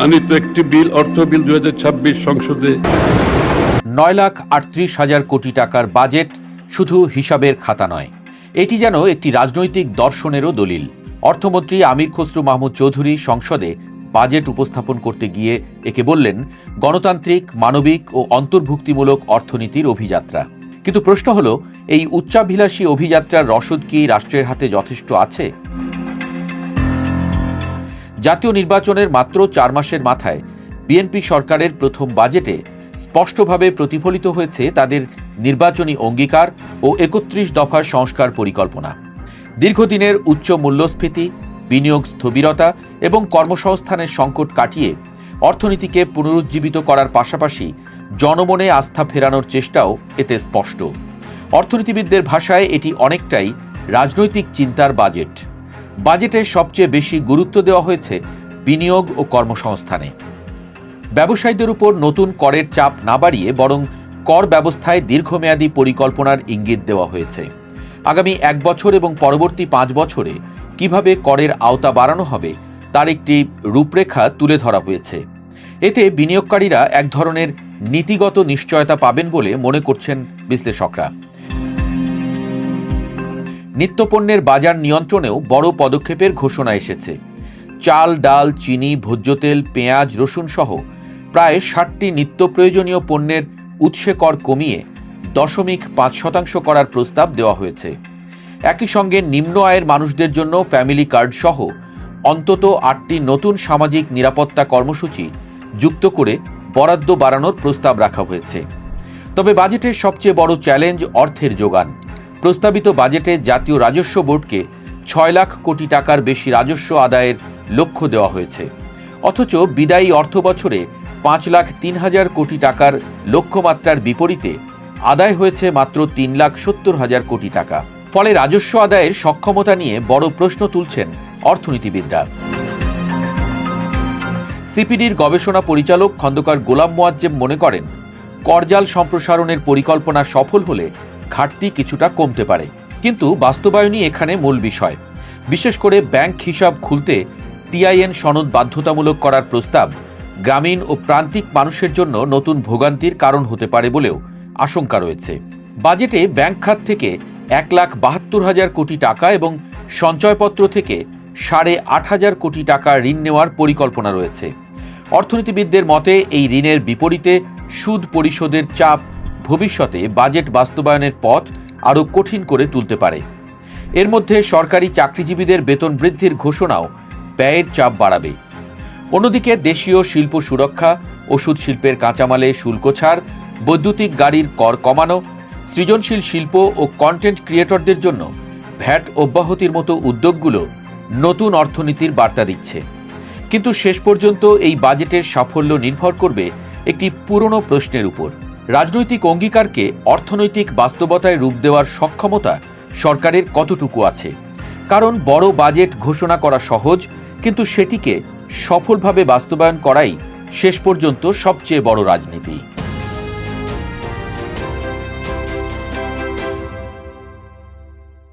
আনিত একটি বিল অর্থ বিল 2026 সংসদে 9,38,000 কোটি টাকার বাজেট শুধু হিসাবের খাতা নয়, এটি যেন একটি রাজনৈতিক দর্শনেরও দলিল। অর্থমন্ত্রী আমির খসরু মাহমুদ চৌধুরী সংসদে বাজেট উপস্থাপন করতে গিয়ে একে বললেন গণতান্ত্রিক, মানবিক ও অন্তর্ভুক্তিমূলক অর্থনীতির অভিযাত্রা। কিন্তু প্রশ্ন হলো, এই উচ্চাভিলাষী অভিযাত্রার রসদ কি রাষ্ট্রের হাতে যথেষ্ট আছে? জাতীয় নির্বাচনের মাত্র 4 মাসের মাথায় বিএনপি সরকারের প্রথম বাজেটে স্পষ্টভাবে প্রতিফলিত হয়েছে তাদের নির্বাচনী অঙ্গীকার ও 31 দফার সংস্কার পরিকল্পনা। দীর্ঘদিনের উচ্চ মূল্যস্ফীতি, বিনিয়োগ স্থবিরতা এবং কর্মসংস্থানের সংকট কাটিয়ে অর্থনীতিকে পুনরুজ্জীবিত করার পাশাপাশি জনমনে আস্থা ফেরানোর চেষ্টাও এতে স্পষ্ট। অর্থনীতিবিদদের ভাষায় এটি অনেকটাই রাজনৈতিক চিন্তার বাজেট। বাজেটে সবচেয়ে বেশি গুরুত্ব দেওয়া হয়েছে বিনিয়োগ ও কর্মসংস্থানে। ব্যবসায়ীদের উপর নতুন করের চাপ না বাড়িয়ে বরং কর ব্যবস্থায় দীর্ঘমেয়াদী পরিকল্পনার ইঙ্গিত দেওয়া হয়েছে। আগামী 1 বছর এবং পরবর্তী 5 বছরে কিভাবে করের আওতা বাড়ানো হবে তার একটি রূপরেখা তুলে ধরা হয়েছে। এতে বিনিয়োগকারীরা এক ধরনের নীতিগত নিশ্চয়তা পাবেন বলে মনে করছেন বিশ্লেষকরা। নিত্যপণ্যের বাজার নিয়ন্ত্রণেও বড় পদক্ষেপের ঘোষণা এসেছে। চাল, ডাল, চিনি, ভোজ্য তেল, পেঁয়াজ, রসুন সহ প্রায় 60টি নিত্য প্রয়োজনীয় পণ্যের উৎসে কর কমিয়ে 0.5% করার প্রস্তাব দেওয়া হয়েছে। একই সঙ্গে নিম্ন আয়ের মানুষদের জন্য ফ্যামিলি কার্ড সহ অন্তত 8টি নতুন সামাজিক নিরাপত্তা কর্মসূচি যুক্ত করে বরাদ্দ বাড়ানোর প্রস্তাব রাখা হয়েছে। তবে বাজেটের সবচেয়ে বড় চ্যালেঞ্জ অর্থের যোগান। প্রস্তাবিত বাজেটে জাতীয় রাজস্ব বোর্ডকে 6 লাখ কোটি টাকার বেশি রাজস্ব আদায়ের লক্ষ্য দেওয়া হয়েছে, অথচ বিদায়ী অর্থ বছরে 5,03,000 কোটি টাকার লক্ষ্যমাত্রার বিপরীতে আদায় হয়েছে মাত্র 3,70,000 কোটি টাকা। ফলে রাজস্ব আদায়ের সক্ষমতা নিয়ে বড় প্রশ্ন তুলছেন অর্থনীতিবিদরা। সিপিডির গবেষণা পরিচালক খন্দকার গোলাম মোয়াজ্জেম মনে করেন, করজাল সম্প্রসারণের পরিকল্পনা সফল হলে ঘাটতি কিছুটা কমতে পারে, কিন্তু বাস্তবায়নই এখানে মূল বিষয়। বিশেষ করে ব্যাংক হিসাব খুলতে টিআইএন সনদ বাধ্যতামূলক করার প্রস্তাব গ্রামীণ ও প্রান্তিক মানুষের জন্য নতুন ভোগান্তির কারণ হতে পারে বলেও আশঙ্কা রয়েছে। বাজেটে ব্যাংক খাত থেকে 1,72,000 কোটি টাকা এবং সঞ্চয়পত্র থেকে 8,500 কোটি টাকা ঋণ নেওয়ার পরিকল্পনা রয়েছে। অর্থনীতিবিদদের মতে এই ঋণের বিপরীতে সুদ পরিশোধের চাপ ভবিষ্যতে বাজেট বাস্তবায়নের পথ আরও কঠিন করে তুলতে পারে। এর মধ্যে সরকারি চাকরিজীবীদের বেতন বৃদ্ধির ঘোষণাও ব্যয়ের চাপ বাড়াবে। অন্যদিকে দেশীয় শিল্প সুরক্ষা, ওষুধ শিল্পের কাঁচামালে শুল্ক ছাড়, বৈদ্যুতিক গাড়ির কর কমানো, সৃজনশীল শিল্প ও কন্টেন্ট ক্রিয়েটরদের জন্য ভ্যাট অব্যাহতির মতো উদ্যোগগুলো নতুন অর্থনীতির বার্তা দিচ্ছে। কিন্তু শেষ পর্যন্ত এই বাজেটের সাফল্য নির্ভর করবে একটি পুরনো প্রশ্নের উপর: রাজনৈতিক অঙ্গীকারকে অর্থনৈতিক বাস্তবতায় রূপ দেওয়ার সক্ষমতা সরকারের কতটুকু আছে। কারণ বড় বাজেট ঘোষণা করা সহজ, কিন্তু সেটিকে সফলভাবে বাস্তবায়ন করাই শেষ পর্যন্ত সবচেয়ে বড় রাজনীতি।